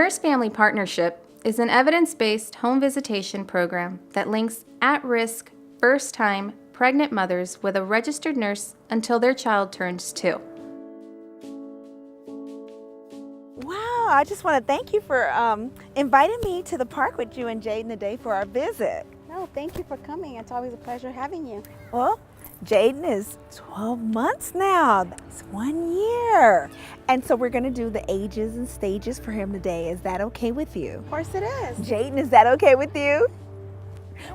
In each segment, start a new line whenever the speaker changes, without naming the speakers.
Nurse Family Partnership is an evidence-based home visitation program that links at-risk, first-time pregnant mothers with a registered nurse until their child turns 2.
Wow, I just want to thank you for inviting me to the park with you and Jaden today for our visit.
No, thank you for coming. It's always a pleasure having you.
Well, Jaden is 12 months now. That's 1 year. And so we're going to do the ages and stages for him today. Is that okay with you?
Of course it is.
Jaden, is that okay with you?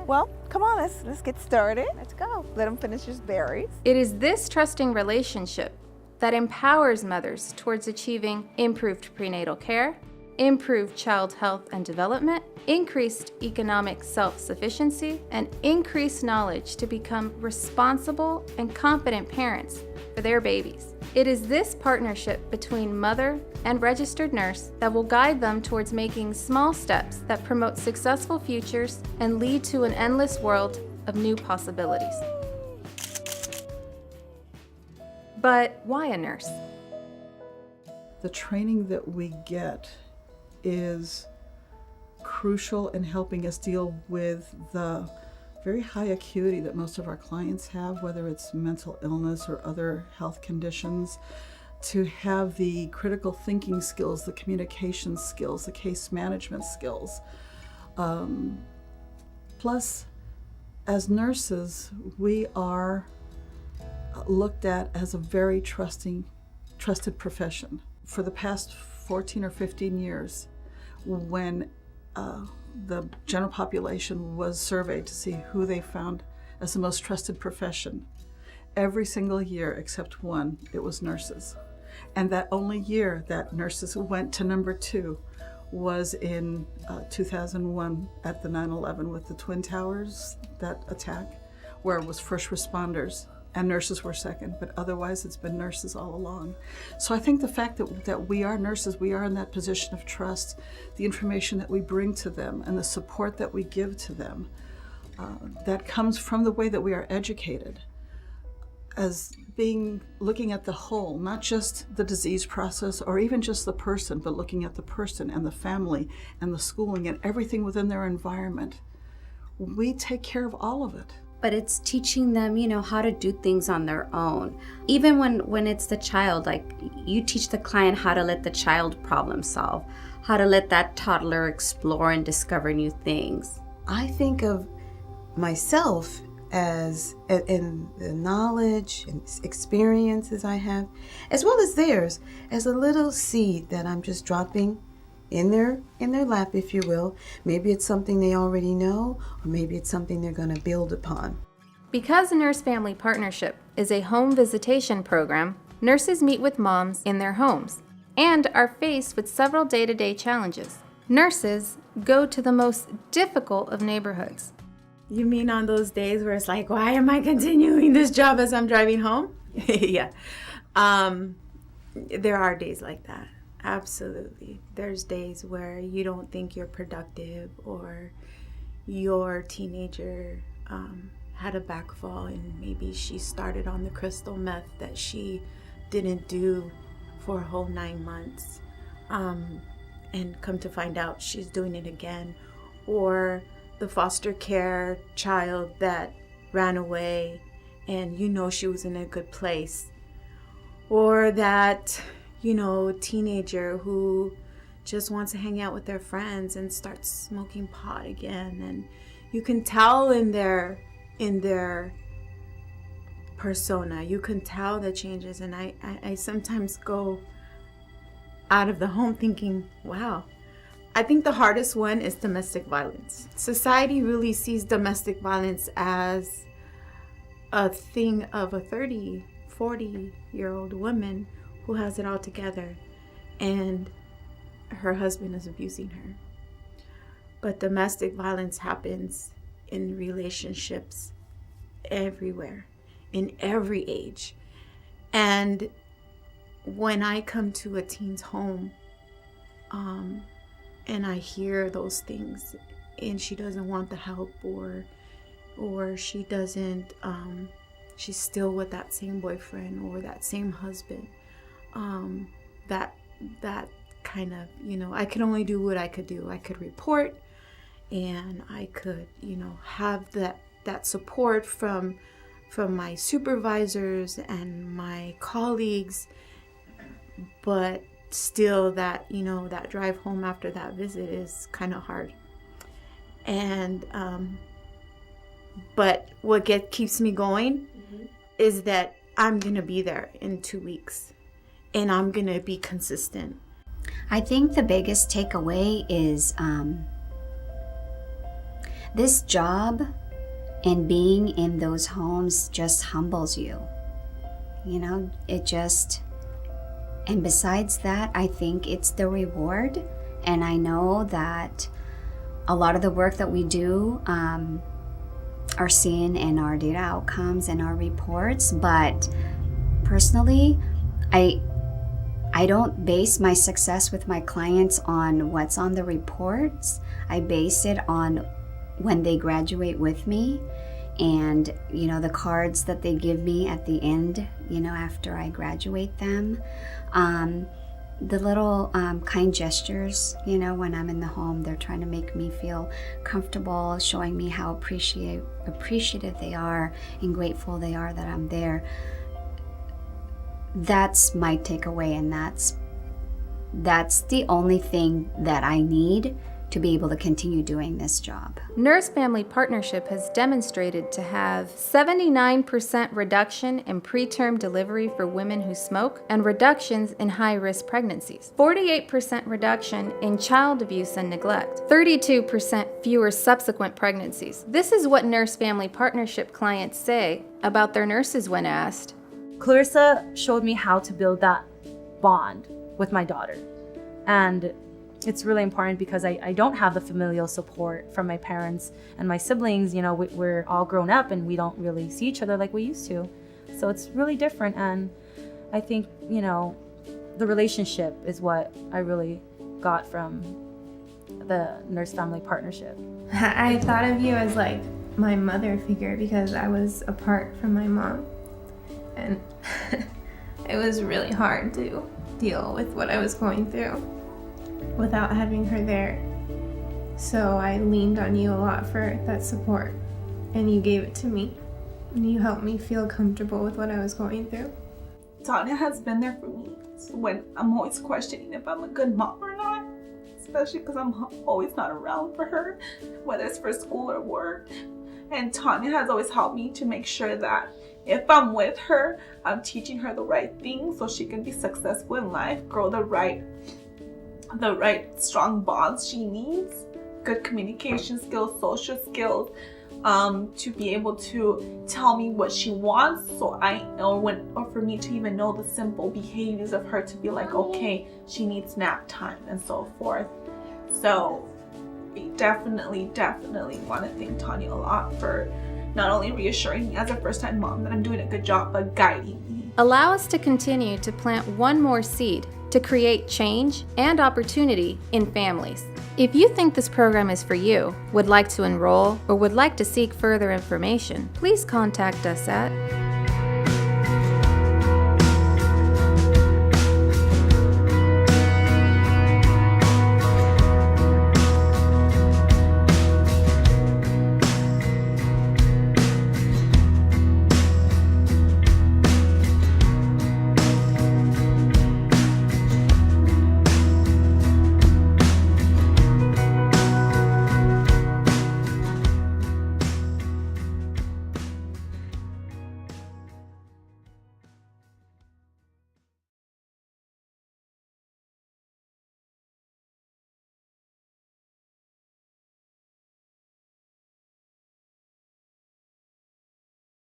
Well, come on, let's get started.
Let's go.
Let him finish his berries.
It is this trusting relationship that empowers mothers towards achieving improved prenatal care, improved child health and development, increased economic self-sufficiency, and increased knowledge to become responsible and confident parents for their babies. It is this partnership between mother and registered nurse that will guide them towards making small steps that promote successful futures and lead to an endless world of new possibilities. But why a nurse?
The training that we get is crucial in helping us deal with the very high acuity that most of our clients have, whether it's mental illness or other health conditions, to have the critical thinking skills, the communication skills, the case management skills. Plus, as nurses, we are looked at as a very trusted profession. For the past 14 or 15 years, when the general population was surveyed to see who they found as the most trusted profession, every single year except one, it was nurses. And that only year that nurses went to number 2 was in 2001 at the 9/11 with the Twin Towers, that attack, where it was first responders and nurses were second, but otherwise it's been nurses all along. So I think the fact that we are nurses, we are in that position of trust, the information that we bring to them and the support that we give to them, that comes from the way that we are educated as looking at the whole, not just the disease process or even just the person, but looking at the person and the family and the schooling and everything within their environment. We take care of all of it.
But it's teaching them, how to do things on their own. Even when it's the child, like you teach the client how to let the child problem solve, how to let that toddler explore and discover new things.
I think of myself as in the knowledge and experiences I have, as well as theirs, as a little seed that I'm just dropping in their lap, if you will. Maybe it's something they already know, or maybe it's something they're going to build upon.
Because Nurse Family Partnership is a home visitation program, nurses meet with moms in their homes and are faced with several day-to-day challenges. Nurses go to the most difficult of neighborhoods.
You mean on those days where it's like, why am I continuing this job as I'm driving home? Yeah. There are days like that. Absolutely. There's days where you don't think you're productive, or your teenager had a backfall and maybe she started on the crystal meth that she didn't do for a whole 9 months, and come to find out she's doing it again. Or the foster care child that ran away and she was in a good place. Or that teenager who just wants to hang out with their friends and starts smoking pot again, and you can tell in their persona, you can tell the changes. And I sometimes go out of the home thinking, wow. I think the hardest one is domestic violence. Society really sees domestic violence as a thing of a 30, 40-year-old woman who has it all together and her husband is abusing her. But domestic violence happens in relationships everywhere, in every age. And when I come to a teen's home, and I hear those things, and she doesn't want the help, or she doesn't, she's still with that same boyfriend or that same husband, that kind of, I could only do what I could do. I could report, and I could, have that support from my supervisors and my colleagues, but still that, that drive home after that visit is kind of hard. And but what keeps me going is that I'm gonna be there in 2 weeks, and I'm gonna be consistent.
I think the biggest takeaway is this job and being in those homes just humbles you. And besides that, I think it's the reward. And I know that a lot of the work that we do are seen in our data outcomes and our reports. But personally, I don't base my success with my clients on what's on the reports. I base it on when they graduate with me, and the cards that they give me at the end, after I graduate them, the little kind gestures, when I'm in the home, they're trying to make me feel comfortable, showing me how appreciative they are and grateful they are that I'm there. That's my takeaway, and that's the only thing that I need to be able to continue doing this job.
Nurse Family Partnership has demonstrated to have 79% reduction in preterm delivery for women who smoke and reductions in high-risk pregnancies, 48% reduction in child abuse and neglect, 32% fewer subsequent pregnancies. This is what Nurse Family Partnership clients say about their nurses when asked.
Clarissa showed me how to build that bond with my daughter. And it's really important because I don't have the familial support from my parents and my siblings. We're all grown up and we don't really see each other like we used to. So it's really different. And I think, the relationship is what I really got from the Nurse Family Partnership.
I thought of you as like my mother figure because I was apart from my mom. And it was really hard to deal with what I was going through without having her there. So I leaned on you a lot for that support, and you gave it to me, and you helped me feel comfortable with what I was going through.
Tanya has been there for me when I'm always questioning if I'm a good mom or not, especially because I'm always not around for her, whether it's for school or work. And Tanya has always helped me to make sure that if I'm with her, I'm teaching her the right things so she can be successful in life, grow the right strong bonds she needs, good communication skills, social skills, to be able to tell me what she wants, so I know or for me to even know the simple behaviors of her to be like, okay, she needs nap time and so forth. So we definitely want to thank Tanya a lot for not only reassuring me as a first-time mom that I'm doing a good job, but guiding me.
Allow us to continue to plant one more seed to create change and opportunity in families. If you think this program is for you, would like to enroll, or would like to seek further information, please contact us at